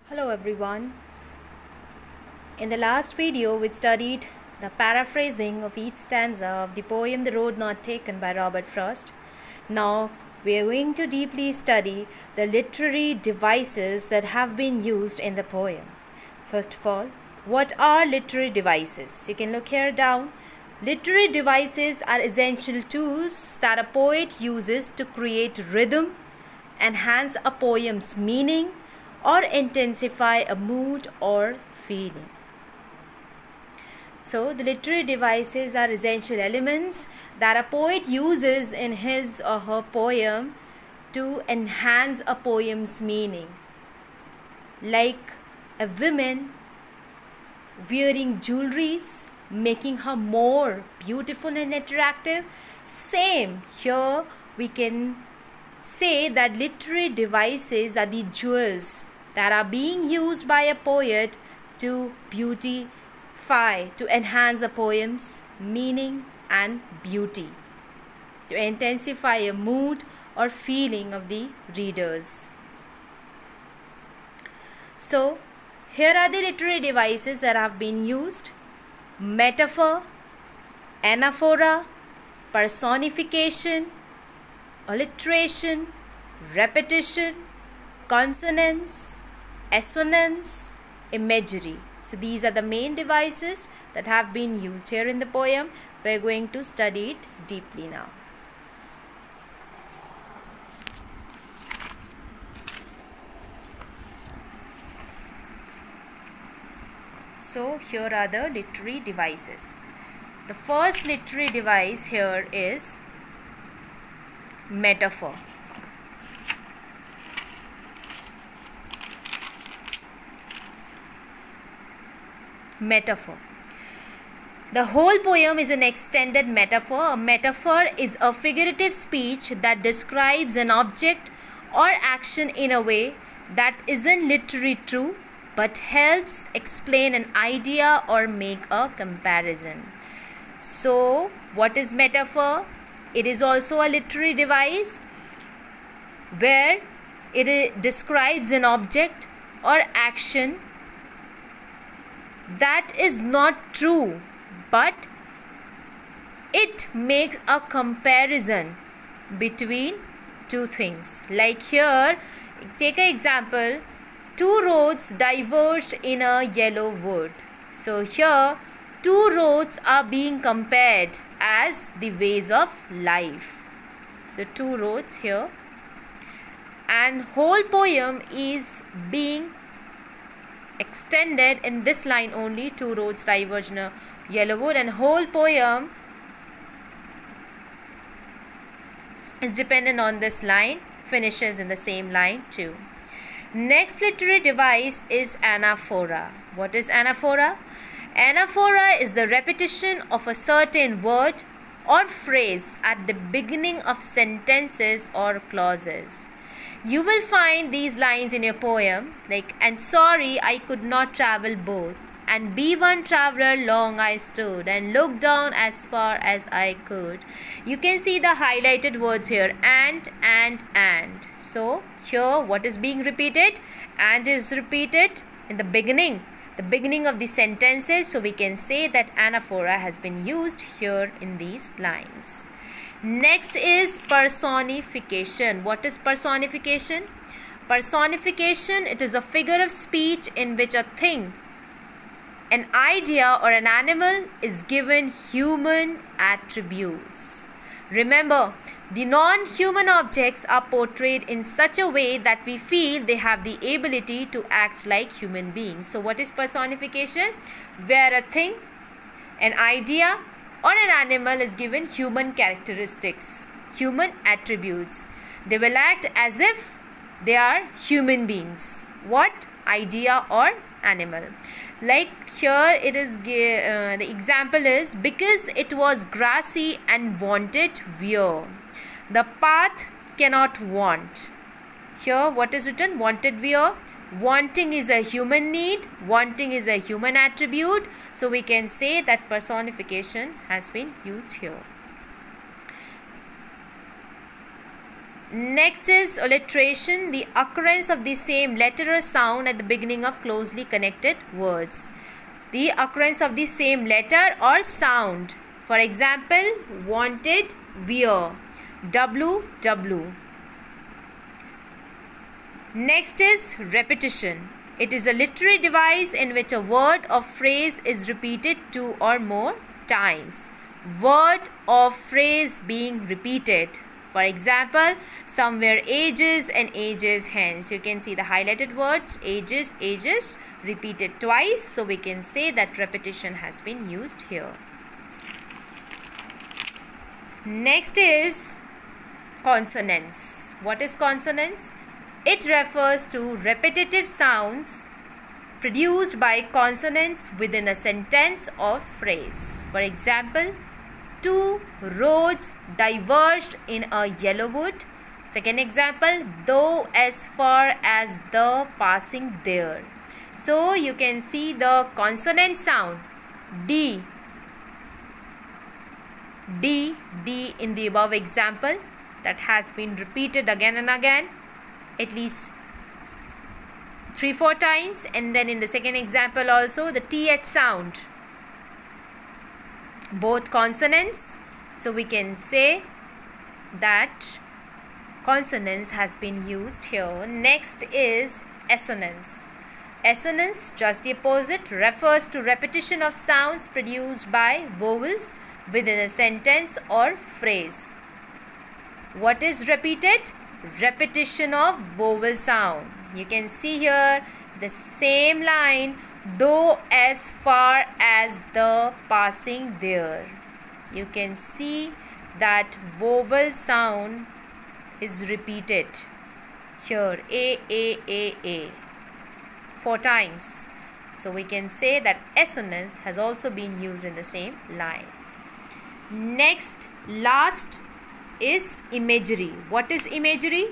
Hello everyone. In the last video we studied the paraphrasing of each stanza of the poem The Road Not Taken by Robert Frost. Now we are going to deeply study the literary devices that have been used in the poem. First of all, what are literary devices? You can look here down. Literary devices are essential tools that a poet uses to create rhythm, enhance a poem's meaning, or intensify a mood or feeling. So the literary devices are essential elements that a poet uses in his or her poem to enhance a poem's meaning. Like a woman wearing jewelries, making her more beautiful and attractive. Same here, we can say that literary devices are the jewels that are being used by a poet to beautify, to enhance a poem's meaning and beauty, to intensify a mood or feeling of the readers. So, here are the literary devices that have been used: metaphor, anaphora, personification, alliteration, repetition, consonance, assonance, imagery. So these are the main devices that have been used here in the poem. We are going to study it deeply now. So here are the literary devices. The first literary device here is metaphor. Metaphor. The whole poem is an extended metaphor. A metaphor is a figurative speech that describes an object or action in a way that isn't literally true but helps explain an idea or make a comparison. So, what is metaphor? It is also a literary device where it describes an object or action that is not true, but it makes a comparison between two things. Like here, take an example: two roads diverged in a yellow wood. So here, two roads are being compared as the ways of life. So two roads here, and whole poem is being extended in this line only: two roads diverge in a yellow wood, and whole poem is dependent on this line, finishes in the same line too. Next literary device is anaphora. What is anaphora? Anaphora is the repetition of a certain word or phrase at the beginning of sentences or clauses. You will find these lines in your poem, like, and sorry I could not travel both, and be one traveler long I stood, and looked down as far as I could. You can see the highlighted words here, and. So here what is being repeated? And is repeated in the beginning of the sentences. So we can say that anaphora has been used here in these lines. Next is personification. What is personification? Personification, it is a figure of speech in which a thing, an idea, or an animal is given human attributes. Remember, the non-human objects are portrayed in such a way that we feel they have the ability to act like human beings. So what is personification? Where a thing, an idea, or an animal is given human characteristics, human attributes. They will act as if they are human beings. What? Idea or animal. Like here it is, the example is, because it was grassy and wanted wear. The path cannot want. Here what is written? Wanted wear. Wanting is a human need, wanting is a human attribute. So we can say that personification has been used here. Next is alliteration, the occurrence of the same letter or sound at the beginning of closely connected words. The occurrence of the same letter or sound. For example, wanted, wear, W. Next is repetition. It is a literary device in which a word or phrase is repeated 2 or more times. Word or phrase being repeated. For example, somewhere ages and ages hence. You can see the highlighted words ages, repeated twice. So we can say that repetition has been used here. Next is consonants. What is consonants? It refers to repetitive sounds produced by consonants within a sentence or phrase. For example, 2 roads diverged in a yellow wood. Second example, though as far as the passing there. So you can see the consonant sound D in the above example that has been repeated again and again at least 3-4 times, and then in the second example also the TH sound, both consonants. So we can say that consonants has been used here. Next is assonance. Assonance, just the opposite, refers to repetition of sounds produced by vowels within a sentence or phrase. What is repeated? Repetition of vowel sound. You can see here the same line, though as far as the passing there. You can see that vowel sound is repeated here, A 4 times. So we can say that assonance has also been used in the same line. Next, last is imagery. What is imagery?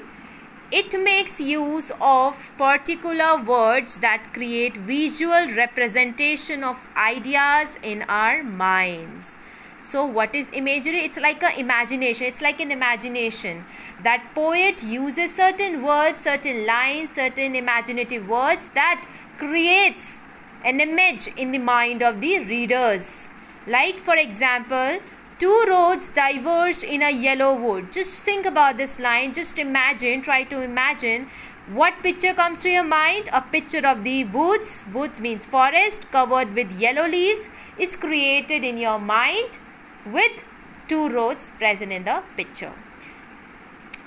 It makes use of particular words that create visual representation of ideas in our minds. So what is imagery? It's like an imagination. It's like an imagination. That poet uses certain words, certain lines, certain imaginative words that creates an image in the mind of the readers. Like for example, 2 roads diverged in a yellow wood. Just think about this line. Just imagine, try to imagine what picture comes to your mind. A picture of the woods. Woods means forest covered with yellow leaves is created in your mind with 2 roads present in the picture.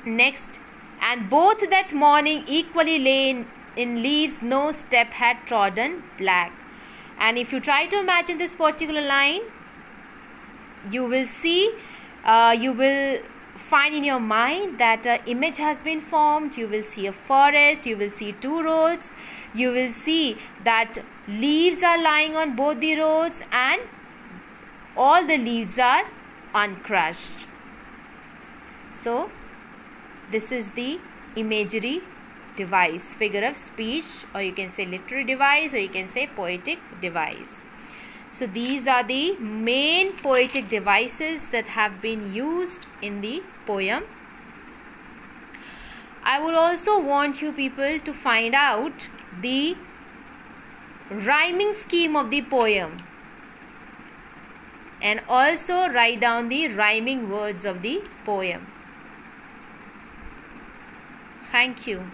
Next, and both that morning equally lay in leaves, no step had trodden black. And if you try to imagine this particular line, you will see, you will find in your mind that an image has been formed. You will see a forest, you will see 2 roads, you will see that leaves are lying on both the roads and all the leaves are uncrushed. So this is the imagery device, figure of speech, or you can say literary device, or you can say poetic device. So these are the main poetic devices that have been used in the poem. I would also want you people to find out the rhyming scheme of the poem and also write down the rhyming words of the poem. Thank you.